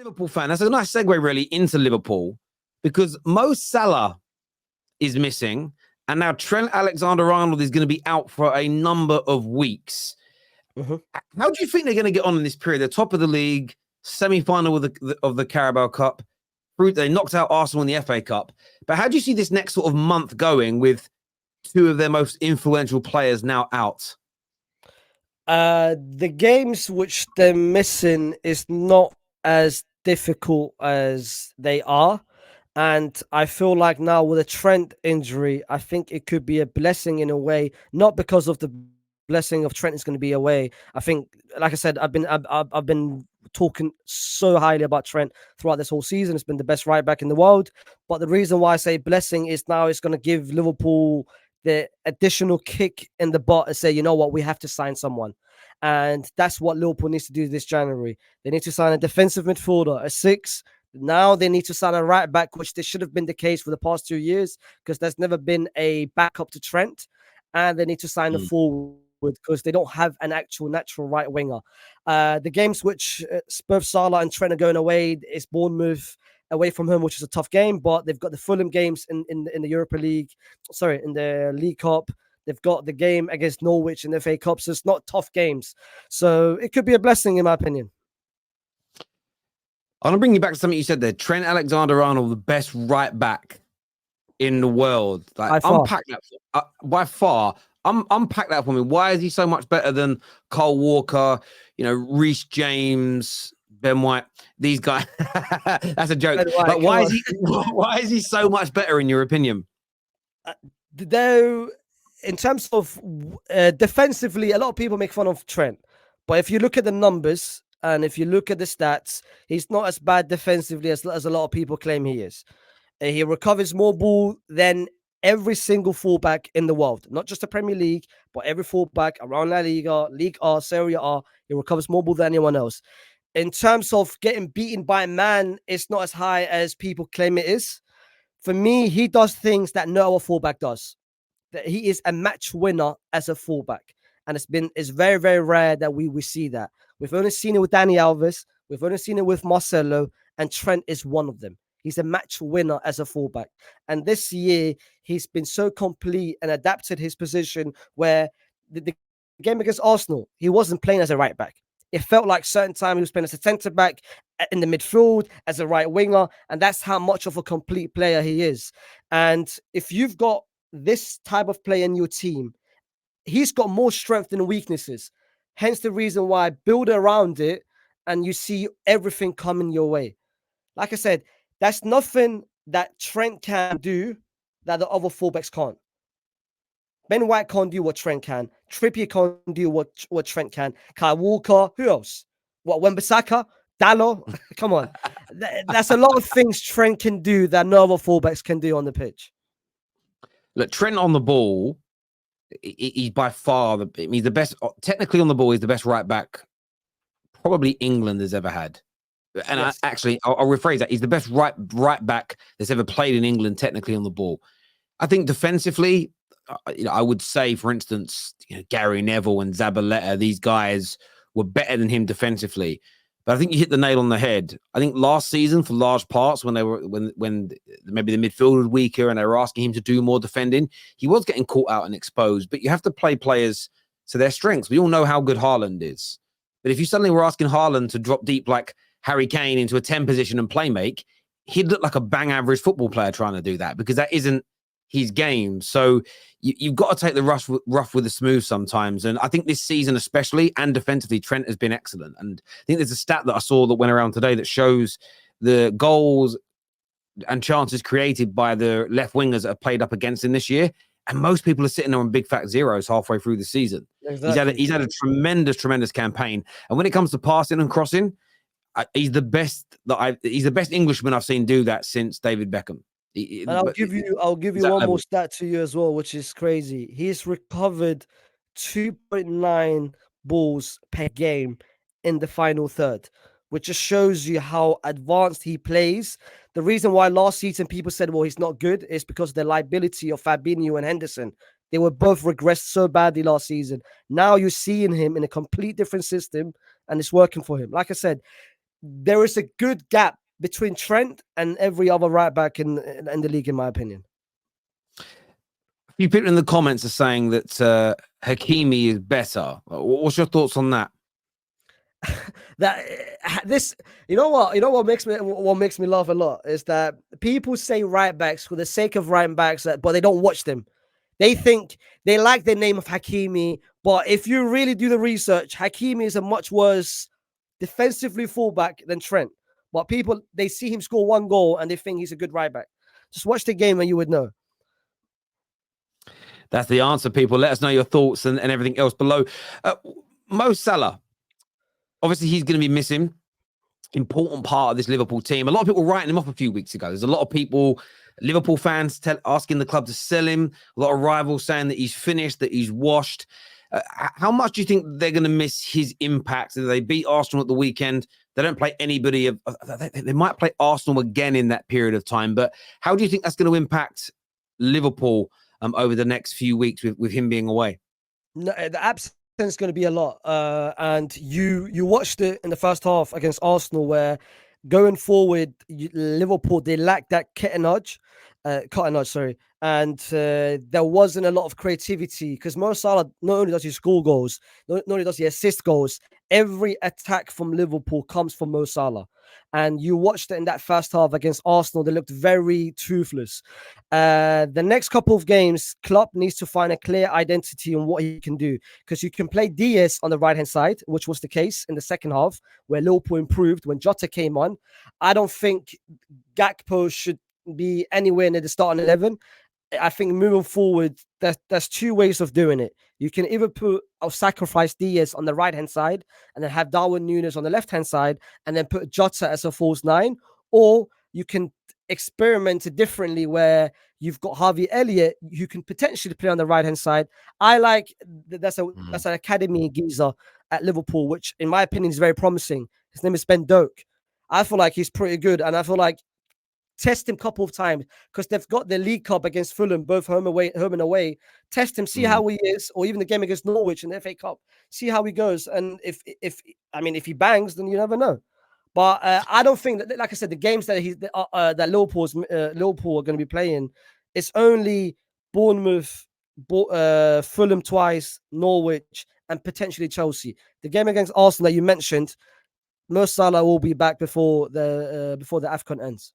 Liverpool fan. That's a nice segue, really, into Liverpool because Mo Salah is missing, and now Trent Alexander-Arnold is going to be out for a number of weeks. Mm-hmm. How do you think they're going to get on in this period? They're top of the league, semi-final of the Carabao Cup. They knocked out Arsenal in the FA Cup. But how do you see this next sort of month going with two of their most influential players now out? The games which they're missing is not as difficult as they are. And I feel like now with a Trent injury, I think it could be a blessing in a way, not because of the blessing of Trent is going to be away. I think, like I said, I've been talking so highly about Trent throughout this whole season. It's been the best right back in the world. But the reason why I say blessing is now it's going to give Liverpool the additional kick in the butt and say, you know what, we have to sign someone. And that's what Liverpool needs to do this January. They need to sign a defensive midfielder, a 6. Now they need to sign a right back, which this should have been the case for the past 2 years because there's never been a backup to Trent. And they need to sign a forward because they don't have an actual natural right winger. The games which both Salah and Trent are going away is Bournemouth away from home, which is a tough game, but they've got the Fulham games in the Europa League. Sorry, in the League Cup. They've got the game against Norwich in the FA Cup, so it's not tough games. So it could be a blessing, in my opinion. I want to bring you back to something you said there. Trent Alexander-Arnold, the best right back in the world. Like, unpack that by far. Unpack that for me. Why is he so much better than Cole Walker? Reece James, Ben White. These guys. That's a joke. But why is he so much better in your opinion? Though, in terms of defensively, a lot of people make fun of Trent. But if you look at the numbers and if you look at the stats, he's not as bad defensively as a lot of people claim he is. He recovers more ball than every single fullback in the world, not just the Premier League, but every fullback around La Liga, League R, Serie A. He recovers more ball than anyone else. In terms of getting beaten by a man, it's not as high as people claim it is. For me, he does things that no other fullback does. That he is a match winner as a fullback. And it's very, very rare that we see that. We've only seen it with Dani Alves. We've only seen it with Marcelo, and Trent is one of them. He's a match winner as a fullback. And this year, he's been so complete and adapted his position where the game against Arsenal, he wasn't playing as a right back. It felt like certain time he was playing as a centre back in the midfield, as a right winger. And that's how much of a complete player he is. And if you've got this type of player in your team, he's got more strength than weaknesses. Hence the reason why I build around it and you see everything coming your way. Like I said, that's nothing that Trent can do that the other fullbacks can't. Ben White can't do what Trent can. Trippier can't do what Trent can. Kyle Walker, who else? What, Wan-Bissaka? Dallo? Come on. That's a lot of things Trent can do that no other fullbacks can do on the pitch. Look, Trent on the ball, he's by far he's the best. Technically on the ball, he's the best right back probably England has ever had. And yes. I'll rephrase that. He's the best right back that's ever played in England technically on the ball. I think defensively, I would say, for instance, Gary Neville and Zabaleta, these guys were better than him defensively. But I think you hit the nail on the head. I think last season, for large parts, when maybe the midfield was weaker and they were asking him to do more defending, he was getting caught out and exposed. But you have to play players to their strengths. We all know how good Haaland is. But if you suddenly were asking Haaland to drop deep like Harry Kane into a 10 position and play make, he'd look like a bang average football player trying to do that because that isn't his game. So you've got to take the rough with the smooth sometimes. And I think this season especially, and defensively, Trent has been excellent. And I think there's a stat that I saw that went around today that shows the goals and chances created by the left wingers that have played up against him this year. And most people are sitting there on big fat zeros halfway through the season. Exactly. He's had a tremendous campaign. And when it comes to passing and crossing, he's the best Englishman I've seen do that since David Beckham. And I'll give you one more stat to you as well, which is crazy. He's recovered 2.9 balls per game in the final third, which just shows you how advanced he plays. The reason why last season people said, well, he's not good is because of the liability of Fabinho and Henderson. They were both regressed so badly last season. Now you're seeing him in a complete different system and it's working for him. Like I said, there is a good gap between Trent and every other right back in the league, in my opinion. A few people in the comments are saying that Hakimi is better. What's your thoughts on that? That this, you know what makes me laugh a lot is that people say right backs for the sake of right backs, but they don't watch them. They think they like the name of Hakimi, but if you really do the research, Hakimi is a much worse defensively fullback than Trent. But people, they see him score one goal and they think he's a good right back. Just watch the game and you would know. That's the answer, people. Let us know your thoughts and everything else below. Mo Salah, obviously he's going to be missing. Important part of this Liverpool team. A lot of people writing him off a few weeks ago. There's a lot of people, Liverpool fans, asking the club to sell him. A lot of rivals saying that he's finished, that he's washed. How much do you think they're going to miss his impact? They beat Arsenal at the weekend. They don't play anybody. They might play Arsenal again in that period of time. But how do you think that's going to impact Liverpool over the next few weeks with him being away? No, the absence is going to be a lot. And you watched it in the first half against Arsenal, where going forward, Liverpool, they lacked that cutting edge, sorry. And there wasn't a lot of creativity because Mo Salah, not only does he score goals, not only does he assist goals, every attack from Liverpool comes from Mo Salah. And you watched it in that first half against Arsenal. They looked very toothless. The next couple of games, Klopp needs to find a clear identity on what he can do, because you can play Diaz on the right-hand side, which was the case in the second half, where Liverpool improved when Jota came on. I don't think Gakpo should be anywhere near the starting 11. I think moving forward, there's two ways of doing it. You can either put or sacrifice Diaz on the right-hand side and then have Darwin Núñez on the left-hand side and then put Jota as a false nine, or you can experiment it differently where you've got Harvey Elliott who can potentially play on the right-hand side. I like that's an academy geezer at Liverpool, which in my opinion is very promising. His name is Ben Doak. I feel like he's pretty good, and I feel like test him a couple of times because they've got the League Cup against Fulham, both home and away. Test him, see how he is, or even the game against Norwich in the FA Cup. See how he goes, and if he bangs, then you never know. But I don't think that, like I said, the games that that Liverpool are going to be playing, it's only Bournemouth, Fulham twice, Norwich, and potentially Chelsea. The game against Arsenal that you mentioned, Mo Salah will be back before the AFCON ends.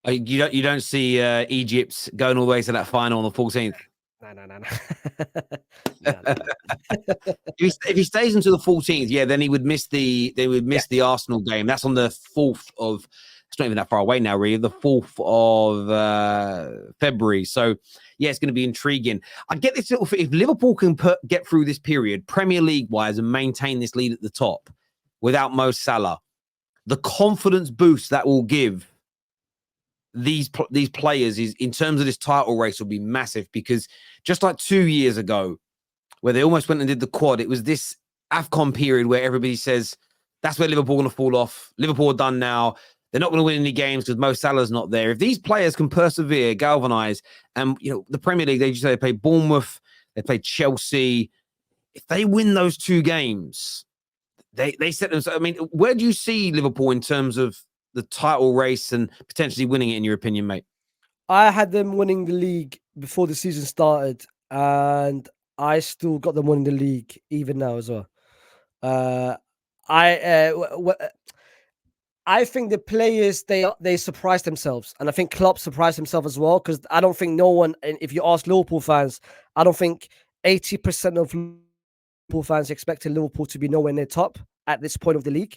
You don't see Egypt going all the way to that final on the 14th? No. If he stays until the 14th, yeah, then he would miss the Arsenal game. That's on the 4th of. It's not even that far away now, really. The 4th of February. So yeah, it's going to be intriguing. I get this little. If Liverpool can get through this period, Premier League wise, and maintain this lead at the top without Mo Salah, the confidence boost that will give these players is in terms of this title race will be massive, because just like 2 years ago where they almost went and did the quad, it was this AFCON period where everybody says that's where Liverpool are going to fall off. Liverpool are done now. They're not going to win any games because Mo Salah's not there. If these players can persevere, galvanize, and the Premier League, they play Bournemouth, they play Chelsea. If they win those 2 games, they set themselves. I mean, where do you see Liverpool in terms of the title race and potentially winning it, in your opinion, mate? I had them winning the league before the season started, and I still got them winning the league even now as well. I think the players they surprised themselves, and I think Klopp surprised himself as well, because I don't think no one, and if you ask Liverpool fans, I don't think 80% of Liverpool fans expected Liverpool to be nowhere near top at this point of the league.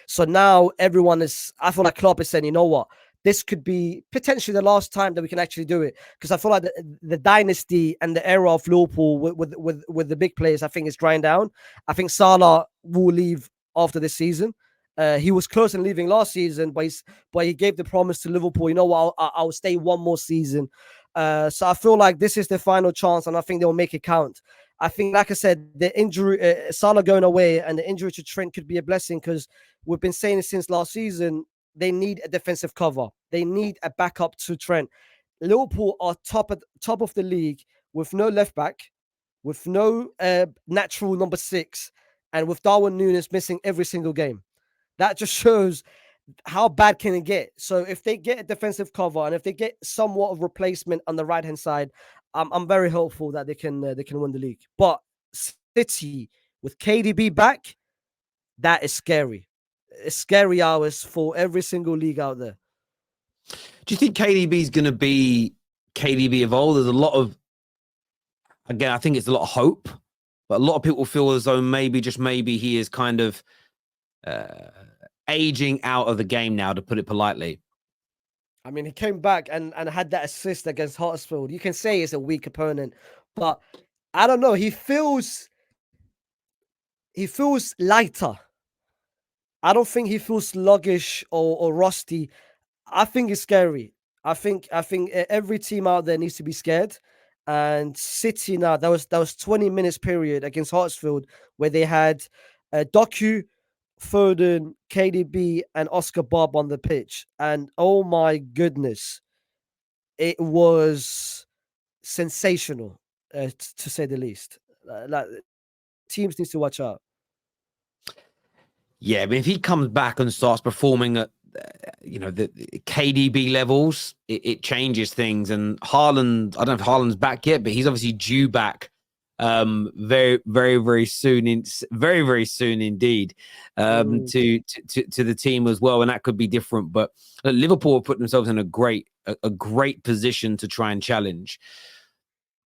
So now everyone is, I feel like Klopp is saying, you know what, this could be potentially the last time that we can actually do it, because I feel like the dynasty and the era of Liverpool with the big players, I think, is drying down. I think Salah will leave after this season. He was close in leaving last season, but he gave the promise to Liverpool, you know what, I'll stay one more season. So I feel like this is the final chance, and I think they'll make it count. I think, like I said, the injury, Salah going away and the injury to Trent could be a blessing, because we've been saying it since last season. They need a defensive cover. They need a backup to Trent. Liverpool are top of the league with no left back, with no natural number 6, and with Darwin Núñez missing every single game. That just shows how bad can it get. So if they get a defensive cover and if they get somewhat of replacement on the right hand side, I'm very hopeful that they can win the league. But City with KDB back, that is scary. It's scary hours for every single league out there. Do you think KDB is going to be KDB of old? There's a lot of, again, I think it's a lot of hope, but a lot of people feel as though maybe, just maybe, he is kind of aging out of the game now, to put it politely. I mean, he came back and had that assist against Huddersfield. You can say it's a weak opponent, but I don't know. He feels lighter. I don't think he feels sluggish or rusty. I think it's scary. I think every team out there needs to be scared. And City now, that was 20 minutes period against Huddersfield where they had Doku, Foden, KDB, and Oscar Bob on the pitch. And oh my goodness, it was sensational, to say the least. Like, teams needs to watch out. Yeah, but if he comes back and starts performing at, the KDB levels, it changes things. And Haaland, I don't know if Haaland's back yet, but he's obviously due back very, very, very soon. Very, very soon indeed, to the team as well. And that could be different. But Liverpool have put themselves in a great position to try and challenge.